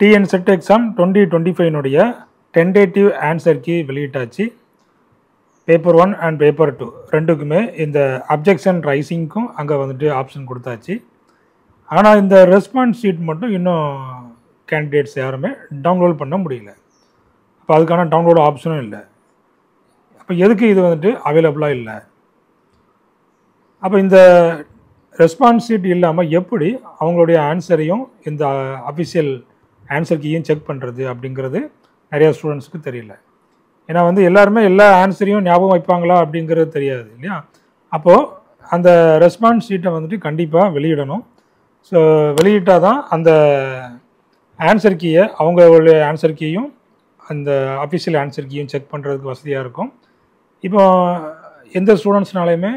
TNSET exam 2025 tentative answer key வெளியிட்டாச்சு. Paper 1 and paper 2 ரெண்டுக்குமே இந்த அப்ஜெக்ஷன் ரைசிங்க்கும் அங்கே வந்துட்டு ஆப்ஷன் கொடுத்தாச்சு. ஆனால் இந்த ரெஸ்பான்ஸ் ஷீட் மட்டும் இன்னும் கேண்டிடேட்ஸ் யாருமே டவுன்லோட் பண்ண முடியல. அப்போ அதுக்கான டவுன்லோட் ஆப்ஷனும் இல்லை. அப்போ எதுக்கு இது வந்துட்டு அவைலபிளாக இல்லை? அப்போ இந்த ரெஸ்பான்ஸ் ஷீட் இல்லாமல் எப்படி அவங்களுடைய ஆன்சரையும் இந்த அஃபிஷியல் ஆன்சர் கீயும் செக் பண்ணுறது அப்படிங்கிறது நிறையா ஸ்டூடெண்ட்ஸுக்கு தெரியல. ஏன்னா வந்து எல்லாருமே எல்லா ஆன்சரையும் ஞாபகம் வைப்பாங்களா அப்படிங்கிறது தெரியாது இல்லையா? அப்போது அந்த ரெஸ்பான்ஸ் ஷீட்டை வந்துட்டு கண்டிப்பாக வெளியிடணும். ஸோ வெளியிட்டால் தான் அந்த ஆன்சர் கீயை அவங்களுடைய ஆன்சர் கீயும் அந்த அஃபிஷியல் ஆன்சர் கீயும் செக் பண்ணுறதுக்கு வசதியாக இருக்கும். இப்போ எந்த ஸ்டூடெண்ட்ஸ்னாலையுமே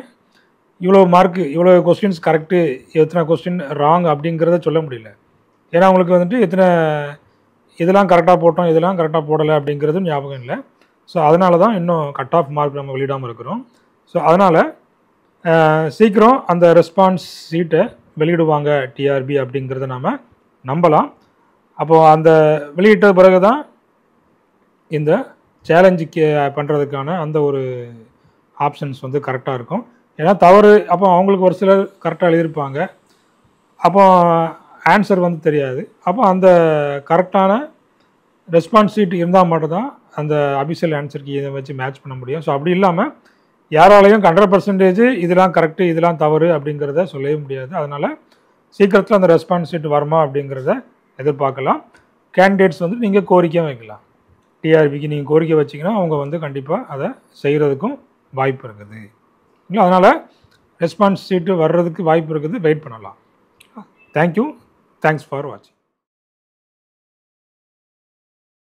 இவ்வளோ மார்க்கு இவ்வளோ கொஸ்டின்ஸ் கரெக்டு எத்தனை கொஸ்டின் ராங் அப்படிங்கிறத சொல்ல முடியல. ஏன்னா அவங்களுக்கு வந்துட்டு எத்தனை இதெல்லாம் கரெக்டாக போட்டோம் இதெல்லாம் கரெக்டாக போடலை அப்படிங்கிறதும் ஞாபகம் இல்லை. ஸோ அதனால தான் இன்னும் கட் ஆஃப் மார்க் நம்ம வெளியிடாமல் இருக்கிறோம். ஸோ அதனால் சீக்கிரம் அந்த ரெஸ்பான்ஸ் ஷீட்டை வெளியிடுவாங்க டிஆர்பி அப்படிங்கிறத நாம் நம்பலாம். அப்போது அந்த வெளியிட்ட பிறகு தான் இந்த சேலஞ்சுக்கு பண்ணுறதுக்கான அந்த ஒரு ஆப்ஷன்ஸ் வந்து கரெக்டாக இருக்கும். ஏன்னா தவறு அப்போ அவங்களுக்கு ஒரு சிலர் கரெக்டாக எழுதியிருப்பாங்க, அப்போ ஆன்சர் வந்து தெரியாது. அப்போ அந்த கரெக்டான ரெஸ்பான்ஸ் ஷீட் இருந்தால் மட்டும்தான் அந்த அபிஷியல் ஆன்சருக்கு இதை வச்சு மேட்ச் பண்ண முடியும். ஸோ அப்படி இல்லாமல் யாராலையும் 100% இதெல்லாம் கரெக்டு இதெல்லாம் தவறு அப்படிங்கிறத சொல்லவே முடியாது. அதனால் சீக்கிரத்தில் அந்த ரெஸ்பான்ஸ் ஷீட் வருமா அப்படிங்கிறத எதிர்பார்க்கலாம். கேண்டிடேட்ஸ் வந்து நீங்கள் கோரிக்கையும் வைக்கலாம். டிஆர்பிக்கு நீங்கள் கோரிக்கை வச்சிங்கன்னா அவங்க வந்து கண்டிப்பாக அதை செய்கிறதுக்கும் வாய்ப்பு இருக்குது. இல்லை அதனால் ரெஸ்பான்ஸ் ஷீட்டு வர்றதுக்கு வாய்ப்பு இருக்குது. வெயிட் பண்ணலாம். தேங்க்யூ. தேங்க்ஸ் ஃபார் வாட்சிங்.